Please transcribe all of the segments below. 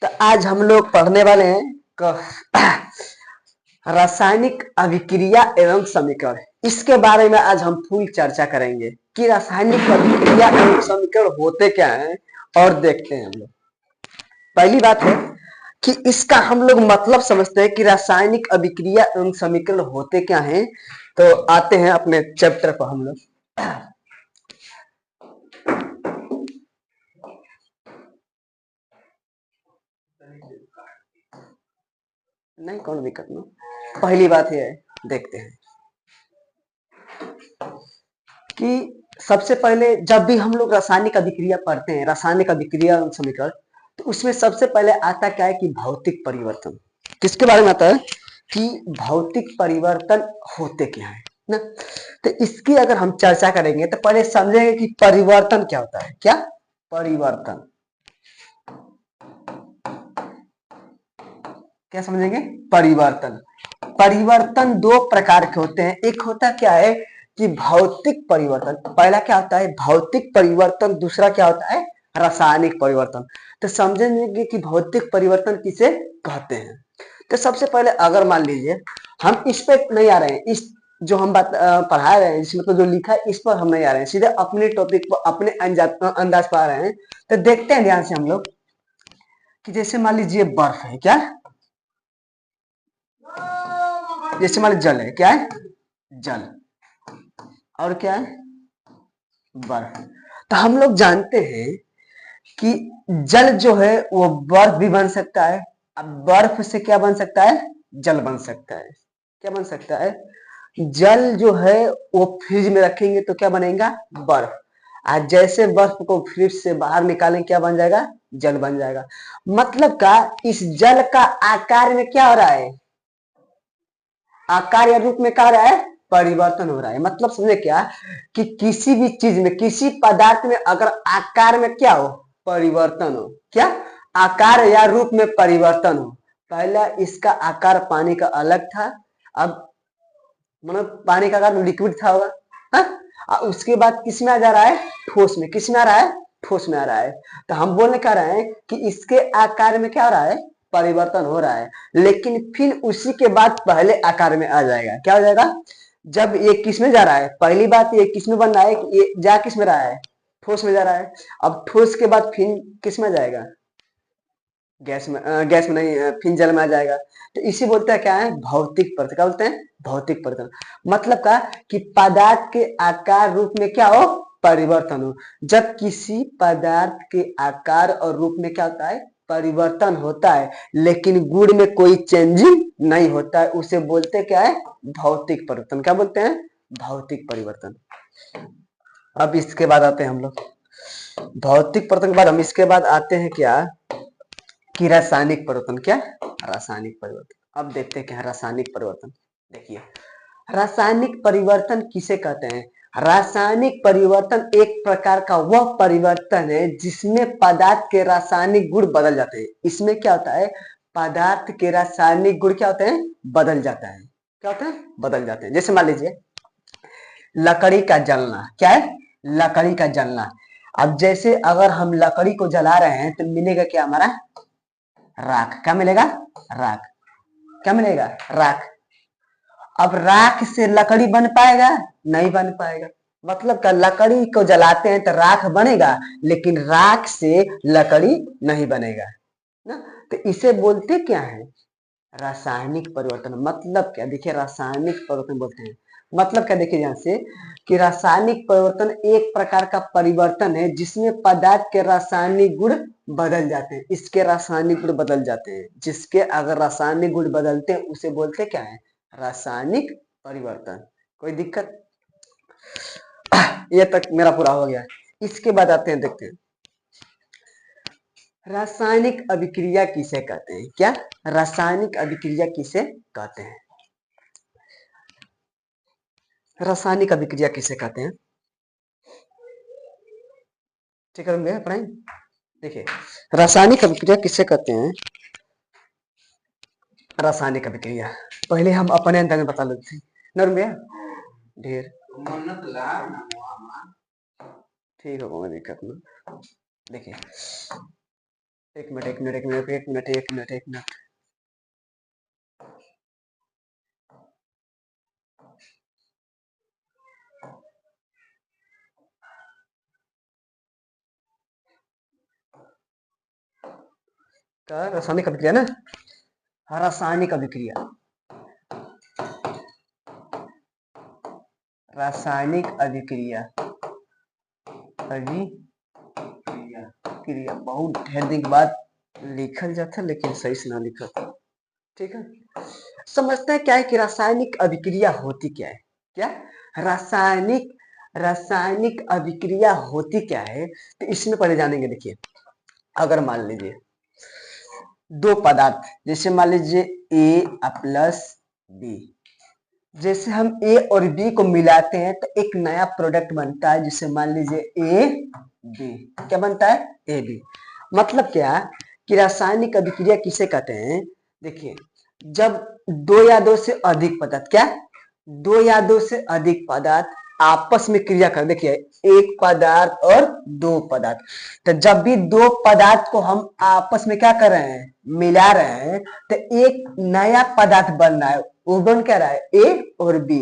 तो आज हम लोग पढ़ने वाले हैं रासायनिक अभिक्रिया एवं समीकरण। इसके बारे में आज हम फुल चर्चा करेंगे कि रासायनिक अभिक्रिया एवं समीकरण होते क्या हैं और देखते हैं हम लोग। पहली बात है कि इसका हम लोग मतलब समझते हैं कि रासायनिक अभिक्रिया एवं समीकरण होते क्या हैं। तो आते हैं अपने चैप्टर पर हम लोग। नहीं, कौन दिक्कत नहीं। पहली बात ये है, देखते हैं कि सबसे पहले जब भी हम लोग रासायनिक अभिक्रिया पढ़ते हैं, रासायनिक अभिक्रिया एवं समीकरण, तो उसमें सबसे पहले आता क्या है कि भौतिक परिवर्तन। किसके बारे में आता है कि भौतिक परिवर्तन होते क्या है ना। तो इसकी अगर हम चर्चा करेंगे तो पहले समझेंगे कि परिवर्तन क्या होता है। क्या परिवर्तन, क्या समझेंगे? परिवर्तन। परिवर्तन दो प्रकार के होते हैं। एक होता क्या है कि भौतिक परिवर्तन। पहला क्या होता है भौतिक परिवर्तन, दूसरा क्या होता है रासायनिक परिवर्तन। तो समझेंगे कि भौतिक परिवर्तन किसे कहते हैं। तो सबसे पहले अगर मान लीजिए हम इस पे नहीं आ रहे हैं, इस जो हम बात पढ़ा रहे हैं, मतलब जो लिखा है इस पर हम नहीं आ रहे हैं, सीधे अपने टॉपिक पर अपने अंदाज पर आ रहे हैं। तो देखते हैं ध्यान से हम लोग कि जैसे मान लीजिए बर्फ है, क्या जैसे मान लीजिए जल है, क्या है जल, और क्या है बर्फ। तो हम लोग जानते हैं कि जल जो है वो बर्फ भी बन सकता है। अब बर्फ से क्या बन सकता है? जल बन सकता है। क्या बन सकता है? जल जो है वो फ्रिज में रखेंगे तो क्या बनेगा? बर्फ। आज जैसे बर्फ को फ्रिज से बाहर निकालें क्या बन जाएगा? जल बन जाएगा। मतलब का इस जल का आकार में क्या हो रहा है? आकार या रूप में क्या हो रहा है? परिवर्तन हो रहा है। मतलब समझे क्या कि किसी भी चीज में, किसी पदार्थ में अगर आकार में क्या हो? परिवर्तन हो। क्या? आकार या रूप में परिवर्तन हो। पहला इसका आकार पानी का अलग था, अब मतलब पानी का आकार लिक्विड था होगा, और उसके बाद किस में आ जा रहा है? ठोस में। किस में आ रहा है? ठोस में आ रहा है। तो हम बोलने कह रहे हैं कि इसके आकार में क्या हो रहा है? परिवर्तन हो रहा है। लेकिन फिर उसी के बाद पहले आकार में आ जाएगा। क्या हो जाएगा? जब ये किस में जा रहा है, पहली बात ये किस में बन रहा है कि ये जा किस में रहा है? ठोस में जा रहा है। अब ठोस के बाद फिर किस में जाएगा? गैस में नहीं, फिर जल में आ जाएगा। तो इसी बोलते हैं क्या है? भौतिक परिवर्तन। क्या बोलते हैं? भौतिक परिवर्तन। मतलब का कि पदार्थ के आकार रूप में क्या हो? परिवर्तन हो। जब किसी पदार्थ के आकार और रूप में क्या होता है? परिवर्तन होता है, लेकिन गुण में कोई चेंजिंग नहीं होता है, उसे बोलते क्या है? भौतिक परिवर्तन। क्या बोलते हैं? भौतिक परिवर्तन। अब इसके बाद आते हैं हम लोग भौतिक परिवर्तन के बाद हम इसके बाद आते हैं क्या कि रासायनिक परिवर्तन। क्या? रासायनिक परिवर्तन। अब देखते हैं क्या है रासायनिक परिवर्तन। देखिए रासायनिक परिवर्तन किसे कहते हैं? रासायनिक परिवर्तन एक प्रकार का वह परिवर्तन है जिसमें पदार्थ के रासायनिक गुण बदल जाते हैं। इसमें क्या होता है? पदार्थ के रासायनिक गुण क्या होते हैं? बदल जाता है। क्या होता है? बदल जाते हैं। जैसे मान लीजिए लकड़ी का जलना। क्या है? लकड़ी का जलना। अब जैसे अगर हम लकड़ी को जला रहे हैं तो मिलेगा क्या हमारा? राख। क्या मिलेगा? राख। क्या मिलेगा? राख। अब राख से लकड़ी बन पाएगा? नहीं बन पाएगा। मतलब का लकड़ी को जलाते हैं तो राख बनेगा, लेकिन राख से लकड़ी नहीं बनेगा ना। तो इसे बोलते क्या है? रासायनिक परिवर्तन। मतलब क्या? देखिए रासायनिक परिवर्तन बोलते हैं मतलब क्या, देखिए यहां से कि रासायनिक परिवर्तन एक प्रकार का परिवर्तन है जिसमें पदार्थ के रासायनिक गुण बदल जाते हैं। इसके रासायनिक गुण बदल जाते हैं, जिसके अगर रासायनिक गुण बदलते हैं उसे बोलते क्या है? रासायनिक परिवर्तन। कोई दिक्कत? ये तक मेरा पूरा हो गया। इसके बाद आते हैं, देखते हैं रासायनिक अभिक्रिया किसे कहते हैं। क्या? रासायनिक अभिक्रिया किसे कहते हैं? रासायनिक अभिक्रिया किसे कहते हैं? ठीक है पढ़ाई। देखिए रासायनिक अभिक्रिया किसे कहते हैं? रासायनिक अभिक्रिया पहले हम अपने अंदर में बता लेते हैं। नरम भैया ढेर ठीक होगा, दिक्कत ना। देखिए एक मिनट एक मिनट एक मिनट एक मिनट एक मिनट एक मिनट। क्या रासायनिक अभिक्रिया ना, रासायनिक अभिक्रिया, रासायनिक अभिक्रिया, अभिक्रिया क्रिया बहुत ढेर दिन के बाद लिखल जाता लेकिन सही से ना लिखा था। ठीक है, समझते हैं क्या है कि रासायनिक अभिक्रिया होती क्या है। क्या रासायनिक रासायनिक अभिक्रिया होती क्या है, तो इसमें पहले जानेंगे। देखिए, अगर मान लीजिए दो पदार्थ, जैसे मान लीजिए ए प्लस बी, जैसे हम ए और बी को मिलाते हैं तो एक नया प्रोडक्ट बनता है, जिसे मान लीजिए ए बी। क्या बनता है? A B. मतलब क्या कि रासायनिक अभिक्रिया किसे कहते हैं? देखिए, जब दो या दो से अधिक पदार्थ, क्या दो या दो से अधिक पदार्थ आपस में क्रिया कर, देखिए एक पदार्थ और दो पदार्थ, तो जब भी दो पदार्थ को हम आपस में क्या कर रहे हैं, मिला रहे हैं, तो एक नया पदार्थ बन रहा है। वो बन क्या रहा है? ए और बी।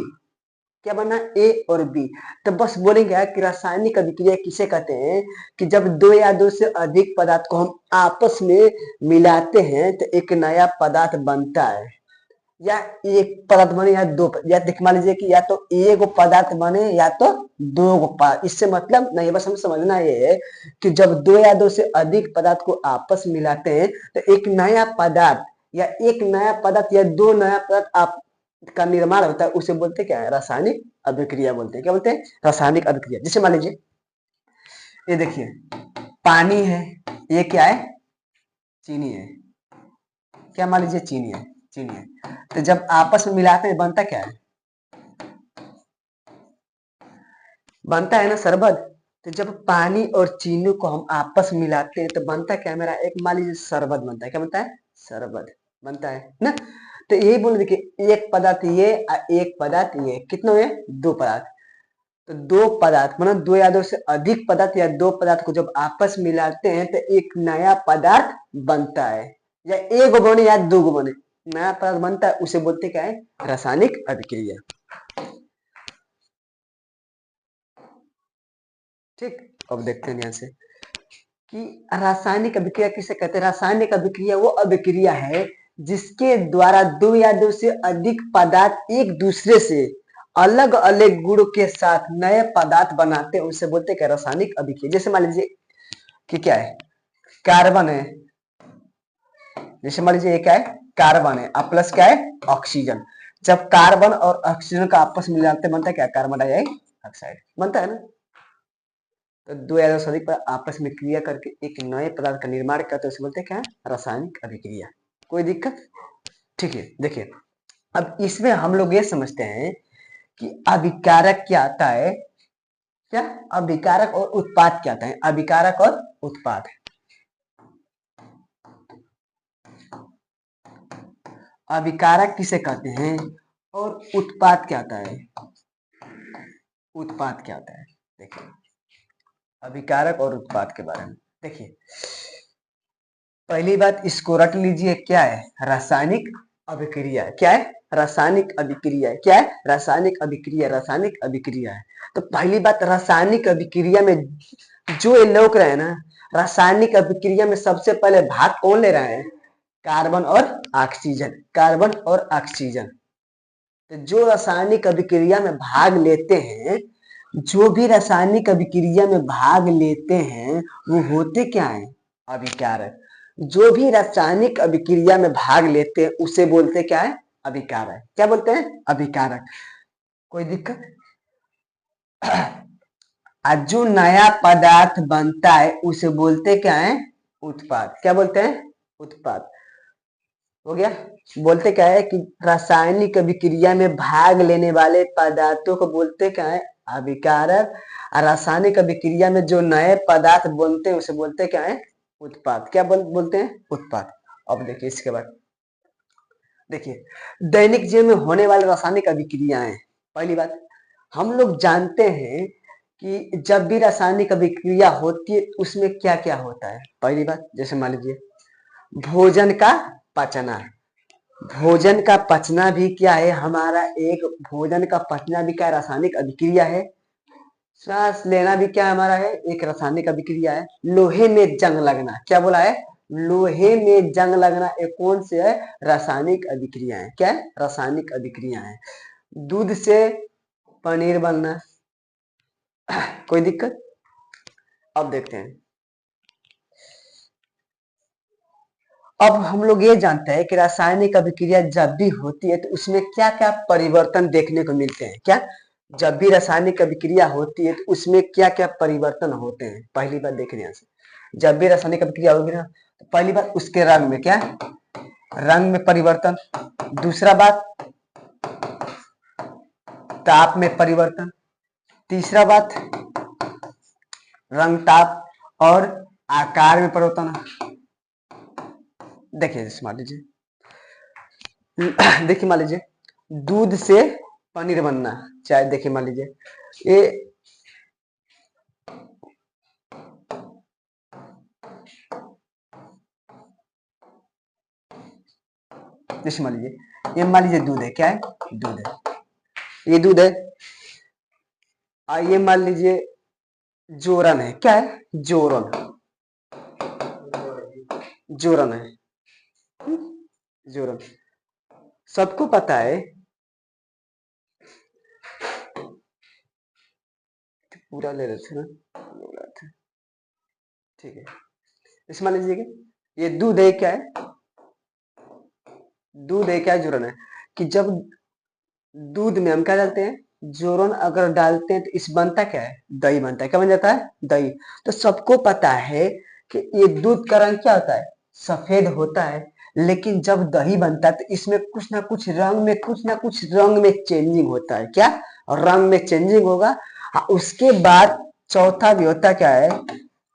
क्या बना? ए और बी। तो बस बोलेंगे कि रासायनिक अभिक्रिया किसे कहते हैं कि जब दो या दो से अधिक पदार्थ को हम आपस में मिलाते हैं तो एक नया पदार्थ बनता है, या एक पदार्थ बने या दो, या देख मान लीजिए कि या तो एक पदार्थ बने या तो दो पदार्थ। इससे मतलब नहीं, बस हमें समझना ये है कि जब दो या दो से अधिक पदार्थ को आपस में मिलाते हैं तो एक नया पदार्थ या दो नया पदार्थ आप का निर्माण होता है, उसे बोलते क्या है? रासायनिक अभिक्रिया बोलते हैं। क्या बोलते हैं? रासायनिक अभिक्रिया। जैसे मान लीजिए ये देखिए, पानी है, ये क्या है? चीनी है। क्या मान लीजिए चीनी है, चीनी है। तो जब आपस में मिलाते हैं बनता क्या है? बनता है ना शरबत। तो जब पानी और चीनी को हम आपस में मिलाते हैं तो बनता क्या है मेरा? एक मान लीजिए शरबत बनता है। क्या बनता है? शरबत बनता है ना। तो यही बोल देखिए, एक पदार्थ ये और एक पदार्थ ये, कितने हुए? दो पदार्थ। तो दो पदार्थ मतलब दो या दो से अधिक पदार्थ या दो पदार्थ को जब आपस में मिलाते हैं तो एक नया पदार्थ बनता है, या एक गो बने या दो गो बने, नया पदार्थ बनता है, उसे बोलते क्या है? रासायनिक अभिक्रिया। ठीक, अब देखते हैं यहाँ से कि रासायनिक अभिक्रिया किसे कहते हैं। रासायनिक अभिक्रिया वो अभिक्रिया है जिसके द्वारा दो या दो से अधिक पदार्थ एक दूसरे से अलग अलग गुण के साथ नए पदार्थ बनाते हैं, उसे बोलते हैं रासायनिक अभिक्रिया। जैसे मान लीजिए कि क्या है? कार्बन है। जैसे मान लीजिए ये क्या है? कार्बन है, और प्लस क्या है? ऑक्सीजन। जब कार्बन और ऑक्सीजन का आपस में मिलाते बनता है क्या? कार्बन डाइऑक्साइड बनता है ना। तो दो या दो से अधिक पदार्थ आपस में क्रिया करके एक नए पदार्थ का निर्माण करते हैं, उसे बोलते हैं क्या? रासायनिक अभिक्रिया। कोई दिक्कत? ठीक है, देखिए अब इसमें हम लोग ये समझते हैं कि अभिकारक क्या आता है। क्या? अभिकारक और उत्पाद क्या आता है? अभिकारक और उत्पाद। अभिकारक किसे कहते हैं और उत्पाद क्या आता है? उत्पाद क्या होता है? देखिए, अभिकारक और उत्पाद के बारे में देखिए, पहली बात इसको रट लीजिए, क्या है? रासायनिक अभिक्रिया। क्या है? रासायनिक अभिक्रिया। क्या है? रासायनिक अभिक्रिया। रासायनिक अभिक्रिया है। तो पहली बात, रासायनिक अभिक्रिया में जो ये लोग रहे ना, रासायनिक अभिक्रिया में सबसे पहले भाग कौन ले रहे हैं? कार्बन और ऑक्सीजन। कार्बन और ऑक्सीजन। तो जो रासायनिक अभिक्रिया में भाग लेते हैं, जो भी रासायनिक अभिक्रिया में भाग लेते हैं वो होते क्या है? अभिकारक। जो भी रासायनिक अभिक्रिया में भाग लेते हैं उसे बोलते क्या है? अभिकारक। क्या बोलते हैं? अभिकारक। कोई दिक्कत? आज जो नया पदार्थ बनता है उसे बोलते क्या है? उत्पाद। क्या बोलते हैं? उत्पाद। हो गया। बोलते क्या है कि रासायनिक अभिक्रिया में भाग लेने वाले पदार्थों को बोलते क्या है? अभिकारक। और रासायनिक अभिक्रिया में जो नए पदार्थ बनते हैं उसे बोलते क्या है? उत्पाद। क्या बोलते हैं? उत्पाद। अब देखिए इसके बाद, देखिए दैनिक जीवन में होने वाले रासायनिक अभिक्रियाएं। पहली बात, हम लोग जानते हैं कि जब भी रासायनिक अभिक्रिया होती है उसमें क्या क्या होता है। पहली बात, जैसे मान लीजिए भोजन का पचना। भोजन का पचना भी क्या है हमारा, एक भोजन का पचना भी क्या रासायनिक अभिक्रिया है। सांस लेना भी क्या हमारा है, एक रासायनिक अभिक्रिया है। लोहे में जंग लगना, क्या बोला है, लोहे में जंग लगना, एक कौन से है, रासायनिक अभिक्रिया है। क्या है, रासायनिक अभिक्रिया है। दूध से पनीर बनना, कोई दिक्कत। अब देखते हैं, अब हम लोग ये जानते हैं कि रासायनिक अभिक्रिया जब भी होती है तो उसमें क्या क्या परिवर्तन देखने को मिलते हैं। क्या, जब भी रासायनिक अभिक्रिया होती है तो उसमें क्या क्या परिवर्तन होते हैं। पहली बात देखने यहाँ से, जब भी रासायनिक अभिक्रिया होगी ना तो पहली बात उसके रंग में, क्या रंग में परिवर्तन। दूसरा बात ताप में परिवर्तन। तीसरा बात रंग, ताप और आकार में परिवर्तन। देखिए मान लीजिए, देखिए मान लीजिए दूध से पनीर बनना, चाहे देखिए मान लीजिए ये जैसे मान लीजिए, ये मान लीजिए दूध है, क्या है, दूध है, ये दूध है। ये मान लीजिए जोरन है, क्या है, जोरन, जोरन है, जोरन। सबको पता है, पूरा ले रहे थे ना, ठीक है। इस मान लीजिए कि ये दूध है, क्या है, दूध है, क्या है, जोरन है। कि जब दूध में हम क्या डालते हैं, जोरन अगर डालते हैं तो इस बनता क्या है, दही बनता है। क्या बन जाता है, दही। तो सबको पता है कि ये दूध का रंग क्या होता है, सफेद होता है। लेकिन जब दही बनता है तो इसमें कुछ ना कुछ रंग में, कुछ ना कुछ रंग में चेंजिंग होता है। क्या, और रंग में चेंजिंग होगा। उसके बाद चौथा भी होता क्या है,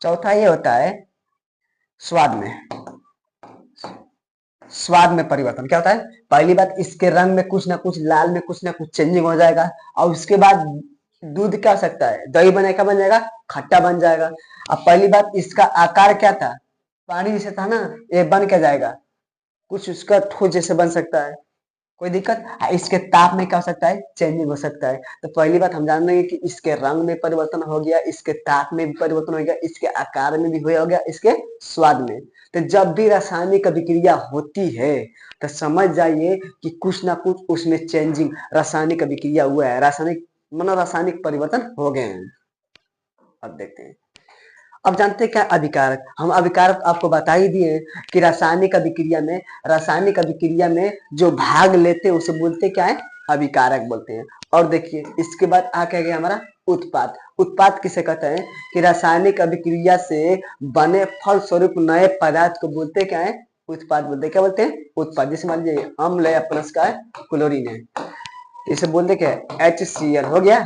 चौथा ये होता है स्वाद में, स्वाद में परिवर्तन। क्या होता है, पहली बात इसके रंग में कुछ ना कुछ, लाल में कुछ ना कुछ चेंजिंग हो जाएगा। और उसके बाद दूध क्या हो सकता है, दही बने का बन जाएगा, खट्टा बन जाएगा। अब पहली बात इसका आकार क्या था, पानी जैसे था ना, ये बन क्या जाएगा, कुछ उसका ठोस जैसे बन सकता है। कोई दिक्कत। इसके ताप में क्या हो सकता है, चेंजिंग हो सकता है। तो पहली बात हम जान लेंगे कि इसके रंग में परिवर्तन हो गया, इसके ताप में भी परिवर्तन हो गया, इसके आकार में भी हो गया, इसके स्वाद में। तो जब भी रासायनिक अभिक्रिया होती है तो समझ जाइए कि कुछ ना कुछ उसमें चेंजिंग, रासायनिक अभिक्रिया हुआ है, रासायनिक मतलब रासायनिक परिवर्तन हो गए हैं। अब देखते हैं, अब जानते हैं क्या अभिकारक। हम अभिकारक आपको बता ही दिए कि रासायनिक अभिक्रिया में, रासायनिक अभिक्रिया में जो भाग लेते हैं उसे बोलते क्या है, अभिकारक बोलते हैं। और देखिए इसके बाद आ क्या गया हमारा, उत्पाद। उत्पाद किसे कहते हैं, कि रासायनिक अभिक्रिया से बने फल स्वरूप नए पदार्थ को बोलते क्या है, उत्पाद बोलते हैं। क्या बोलते हैं, उत्पाद। जैसे मान लीजिए अम्ल है प्लस का है क्लोरीन है, इसे बोलते क्या है, HCl हो गया।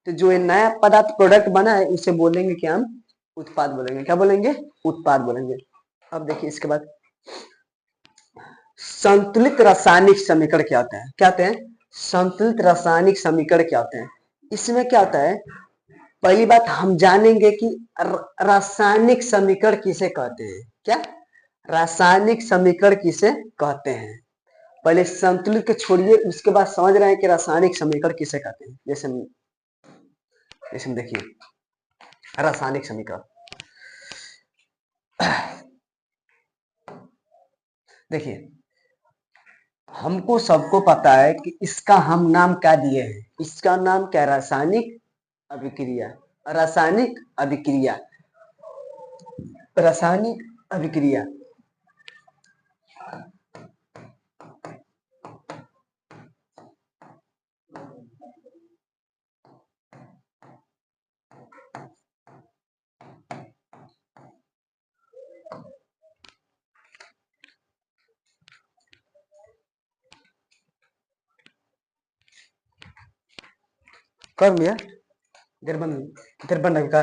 तो जो ये नया पदार्थ प्रोडक्ट बना है उसे बोलेंगे क्या, हम उत्पाद बोलेंगे। क्या बोलेंगे, उत्पाद बोलेंगे। अब देखिए इसके बाद संतुलित रासायनिक समीकरण क्या होता है, क्या होते हैं, संतुलित रासायनिक समीकरण क्या होते हैं। इसमें क्या होता है, पहली बात हम जानेंगे कि रासायनिक समीकरण किसे कहते हैं। क्या, रासायनिक समीकरण किसे कहते हैं। पहले संतुलित के छोड़िए, उसके बाद समझ रहे हैं कि रासायनिक समीकरण किसे कहते हैं। जैसे जैसे देखिए रासायनिक समीकरण, देखिए हमको सबको पता है कि इसका हम नाम क्या दिए हैं, इसका नाम क्या, रासायनिक अभिक्रिया, रासायनिक अभिक्रिया, रासायनिक अभिक्रिया। कर लिया, इधर बन, इधर बन रहा का,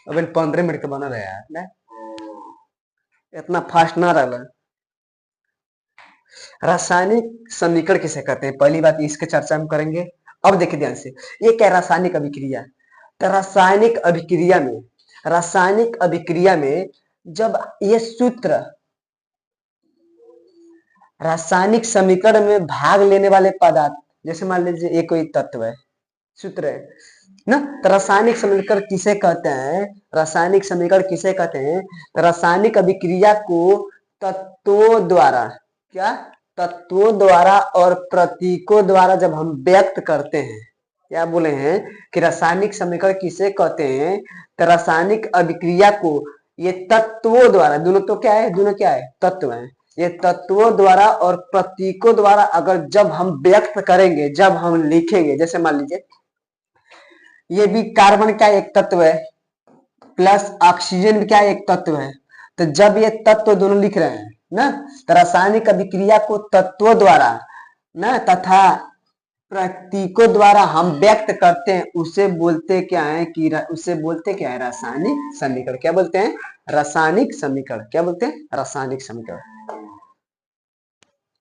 अब 15 मिनट का बना रहा है यार ना, इतना फास्ट ना रहा। रासायनिक समीकरण किसे कहते हैं, पहली बात इसके चर्चा हम करेंगे। अब देखिए ध्यान से, ये क्या रासायनिक अभिक्रिया, तो रासायनिक अभिक्रिया में जब ये सूत्र रासायनिक समीकरण में भाग लेने वाले पदार्थ, जैसे मान लीजिए ये कोई तत्व है, सूत्र है ना, तो रासायनिक समीकरण किसे कहते हैं? रासायनिक समीकरण किसे कहते हैं? तो रासायनिक अभिक्रिया को तत्वों द्वारा, क्या तत्वों द्वारा और प्रतीकों द्वारा जब हम व्यक्त करते हैं, क्या बोले हैं कि रासायनिक समीकरण किसे कहते हैं? तो रासायनिक अभिक्रिया को ये तत्वों द्वारा, दोनों तो क्या है, दोनों क्या है, तत्व है, ये तत्वों द्वारा और प्रतीकों द्वारा अगर जब हम व्यक्त करेंगे, जब हम लिखेंगे, जैसे मान लीजिए ये भी कार्बन का एक तत्व है प्लस ऑक्सीजन भी क्या एक तत्व है, तो जब ये तत्व दोनों लिख रहे हैं ना, तो रासायनिक अभिक्रिया को तत्वों द्वारा ना तथा प्रतीकों द्वारा हम व्यक्त करते हैं, उसे बोलते क्या है कि उसे बोलते क्या है? रासायनिक समीकरण। क्या बोलते हैं? रासायनिक समीकरण। क्या बोलते हैं? रासायनिक समीकरण।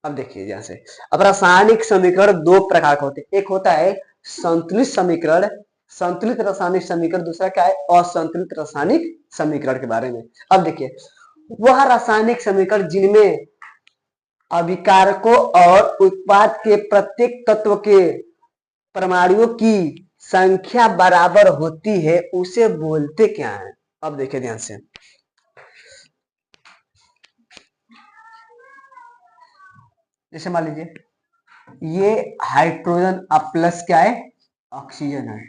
अब देखिए ध्यान से, अब रासायनिक समीकरण दो प्रकार के होते हैं, एक होता है संतुलित समीकरण, संतुलित रासायनिक समीकरण, दूसरा क्या है? असंतुलित रासायनिक समीकरण के बारे में। अब देखिए, वह रासायनिक समीकरण जिनमें अभिकारकों और उत्पाद के प्रत्येक तत्व के परमाणुओं की संख्या बराबर होती है, उसे बोलते क्या है? अब देखिए ध्यान से, जैसे मान लीजिए ये हाइड्रोजन अब प्लस क्या है? ऑक्सीजन है,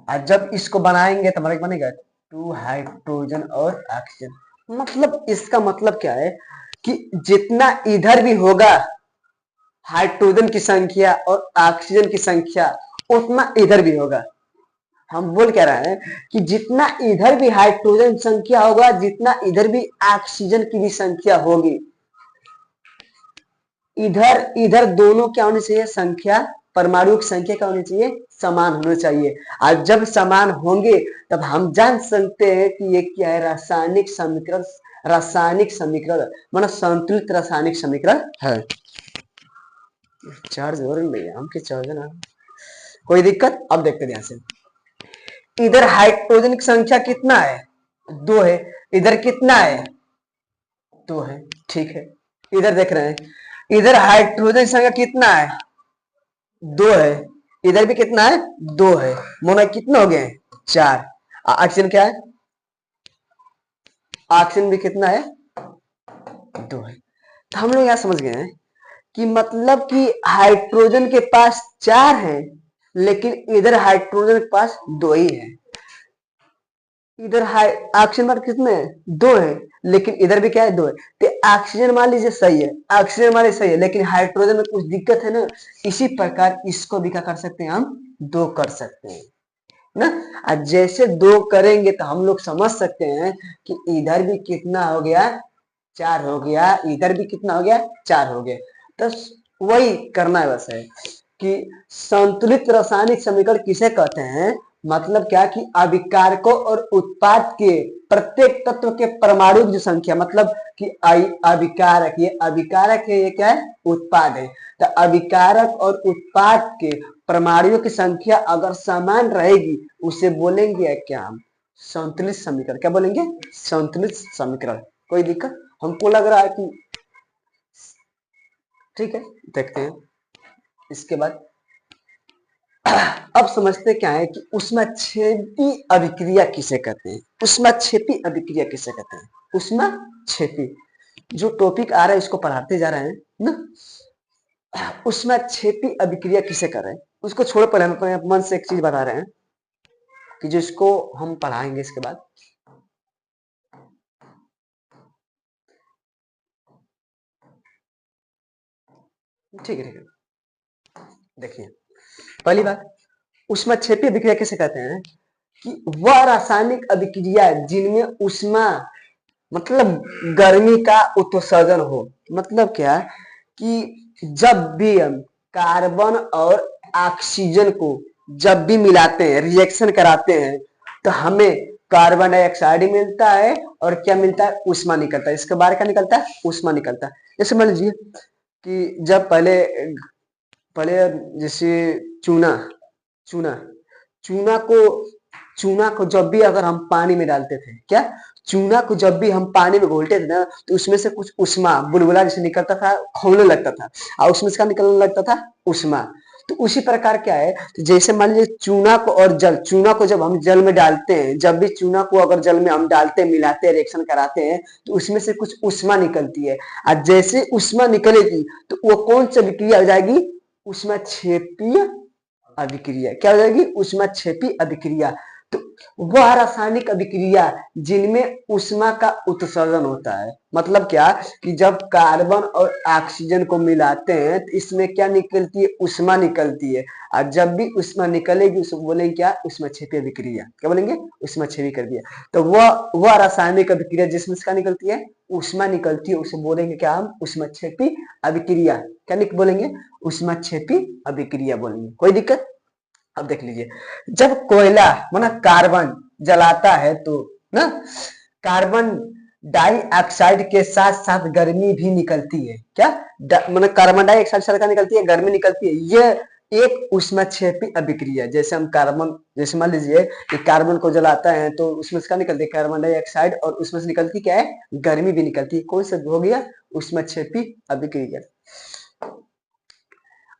और जब इसको बनाएंगे तो हमारा बनेगा 2 हाइड्रोजन और ऑक्सीजन। मतलब इसका मतलब क्या है कि जितना इधर भी होगा हाइड्रोजन की संख्या और ऑक्सीजन की संख्या, उतना इधर भी होगा। हम बोल क्या रहे हैं कि जितना इधर भी हाइड्रोजन संख्या होगा, जितना इधर भी ऑक्सीजन की भी संख्या होगी, इधर इधर दोनों क्या होनी चाहिए? संख्या, परमाणु की संख्या क्या होनी चाहिए? समान होना चाहिए। और जब समान होंगे तब हम जान सकते हैं कि ये क्या है? रासायनिक समीकरण। रासायनिक समीकरण मतलब संतुलित रासायनिक समीकरण है। चार्ज हो रही है, हम के चार्ज ना, कोई दिक्कत? अब देखते ध्यान से, इधर हाइड्रोजन की संख्या कितना है? 2 है। इधर कितना है? 2 है, ठीक है। इधर देख रहे हैं, इधर हाइड्रोजन की संख्या कितना है? 2 है। इधर भी कितना है? 2 है। मोनो कितने हो गए? 4। ऑक्सीजन क्या है? ऑक्सीजन भी कितना है? 2 है। तो हम लोग यहां समझ गए हैं कि मतलब कि हाइड्रोजन के पास 4 है, लेकिन इधर हाइड्रोजन के पास 2 ही है। इधर ऑक्सीजन पर कितने हैं? 2 है, लेकिन इधर भी क्या है? 2 है। तो ऑक्सीजन मान लीजिए सही है, ऑक्सीजन मान लीजिए सही है, लेकिन हाइड्रोजन में कुछ दिक्कत है ना। इसी प्रकार इसको भी क्या कर सकते हैं? हम 2 कर सकते हैं ना। और जैसे 2 करेंगे तो हम लोग समझ सकते हैं कि इधर भी कितना हो गया? 4 हो गया। इधर भी कितना हो गया? 4 हो गया। तो वही करना है बस, है कि संतुलित रासायनिक समीकरण किसे कहते हैं? मतलब क्या कि अभिकारकों और उत्पाद के प्रत्येक तत्व के परमाणु की संख्या, मतलब कि अभिकारक, ये अभिकारक है, ये क्या है? उत्पाद है। तो अभिकारक और उत्पाद के परमाणुओं की संख्या अगर समान रहेगी, उसे बोलेंगे क्या हम? संतुलित समीकरण। क्या बोलेंगे? संतुलित समीकरण। कोई दिक्कत? हमको लग रहा है कि ठीक है। देखते हैं इसके बाद, अब समझते क्या है कि ऊष्माक्षेपी अभिक्रिया किसे कहते हैं? ऊष्माक्षेपी अभिक्रिया किसे कहते हैं? ऊष्माक्षेपी जो टॉपिक आ रहा है इसको पढ़ाते जा रहे हैं ना। ऊष्माक्षेपी अभिक्रिया किसे कर रहे हैं उसको छोड़, पहले हम अपने मन से एक चीज बता रहे हैं कि जिसको हम पढ़ाएंगे इसके बाद। ठीक है, ठीक है। देखिए, पहली बात, ऊष्माक्षेपी अभिक्रिया किसे कहते हैं कि वह रासायनिक अभिक्रिया जिनमें ऊष्मा मतलब गर्मी का उत्सर्जन हो। मतलब क्या कि जब भी हम कार्बन और ऑक्सीजन को जब भी मिलाते हैं, रिएक्शन कराते हैं, तो हमें कार्बन डाइऑक्साइड मिलता है और क्या मिलता है? ऊष्मा निकलता है। इसके बाहर क्या निकलता है? ऊष्मा निकलता है। जैसे मान लीजिए कि जब पहले पहले जैसे चूना चूना चूना को चूना को जब भी अगर हम पानी में डालते थे, क्या चूना को जब भी हम पानी में घोलते थे ना, तो उसमें से कुछ उष्मा बुलबुला जैसे निकलता था, खौलने लगता था, और उसमें से क्या निकलने लगता था, उष्मा। तो उसी प्रकार क्या है, तो जैसे मान लीजिए चूना को और जल, चूना को जब हम जल में डालते हैं, जब भी चूना को अगर जल में हम डालते हैं, मिलाते हैं, रिएक्शन कराते हैं, तो उसमें से कुछ उष्मा निकलती है। और जैसे उष्मा निकलेगी तो वो कौन सी अभिक्रिया हो जाएगी, उष्मा क्षेपीय अभिक्रिया। क्या हो जाएगी, उष्मा क्षेपी अभिक्रिया। तो वह रासायनिक अभिक्रिया जिनमें उष्मा का उत्सर्जन होता है, मतलब क्या कि जब कार्बन और ऑक्सीजन को मिलाते हैं तो इसमें क्या निकलती है, उष्मा निकलती है। और जब भी उष्मा निकलेगी उसको बोलेंगे क्या, उष्मा क्षेपी अभिक्रिया। क्या बोलेंगे, उष्मा क्षेपी कर दिया। तो वह रासायनिक अभिक्रिया जिसमें क्या निकलती है, उष्मा निकलती है, उसे बोलेंगे क्या हम, उष्मा क्षेपी अभिक्रिया। क्या बोलेंगे, उष्मा क्षेपी अभिक्रिया बोलेंगे। कोई दिक्कत। अब देख लीजिए, जब कोयला माना कार्बन जलाता है तो ना, कार्बन डाइऑक्साइड के साथ साथ गर्मी भी निकलती है। क्या माना कार्बन डाइऑक्साइड साथ निकलती है, गर्मी निकलती है। ये एक उष्माक्षेपी अभिक्रिया। जैसे हम कार्बन, जैसे मान लीजिए कि कार्बन को जलाता है तो उसमें से क्या निकलती है, कार्बन डाइऑक्साइड, और उसमें से निकलती क्या है, गर्मी भी निकलती है। कौन सा हो गया, उष्माक्षेपी अभिक्रिया।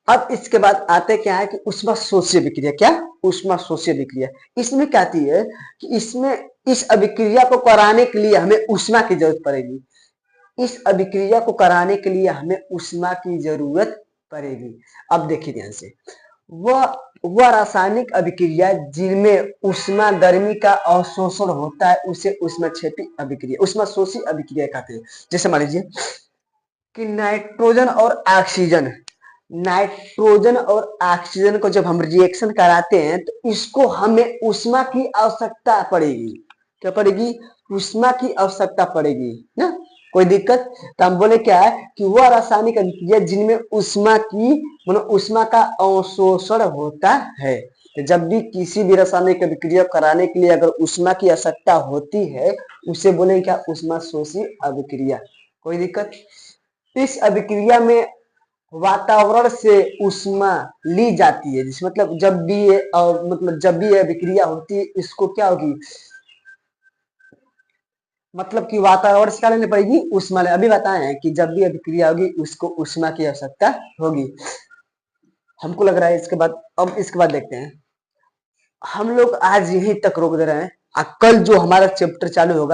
अब इसके बाद आते क्या है कि उष्मा शोषी अभिक्रिया। क्या, उष्मा शोषी अभिक्रिया। इसमें क्या आती है कि इसमें इस अभिक्रिया को कराने के लिए हमें उष्मा की जरूरत पड़ेगी। इस अभिक्रिया को कराने के लिए हमें उष्मा की जरूरत पड़ेगी। अब देखिए ध्यान से, वह रासायनिक अभिक्रिया जिनमें उष्मा गर्मी का अवशोषण होता है उसे उष्माक्षेपी अभिक्रिया, उष्मा शोषी अभिक्रिया कहते हैं। जैसे मान लीजिए कि नाइट्रोजन और ऑक्सीजन को जब हम रिएक्शन कराते हैं तो इसको हमें उष्मा की आवश्यकता पड़ेगी। क्या पड़ेगी, उष्मा की आवश्यकता पड़ेगी ना। कोई दिक्कत। तो हम बोले क्या है कि वह रासायनिक अभिक्रिया जिनमें उष्मा की मतलब उष्मा का अवशोषण होता है। तो जब भी किसी भी रासायनिक अभिक्रिया कराने के लिए अगर उष्मा की आवश्यकता होती है उसे बोलेंगे क्या, उष्मा शोषी अभिक्रिया। कोई दिक्कत। इस अभिक्रिया में वातावरण से ऊष्मा ली जाती है, जिस मतलब जब भी ये मतलब जब भी ये अभिक्रिया होती है इसको क्या होगी, मतलब कि वातावरण से क्या लेनी पड़ेगी, ऊष्मा। अभी बताए हैं कि जब भी अभिक्रिया होगी उसको ऊष्मा की आवश्यकता होगी। हमको लग रहा है इसके बाद, अब इसके बाद देखते हैं। हम लोग आज यहीं तक रोक दे रहे हैं, कल जो हमारा चैप्टर चालू होगा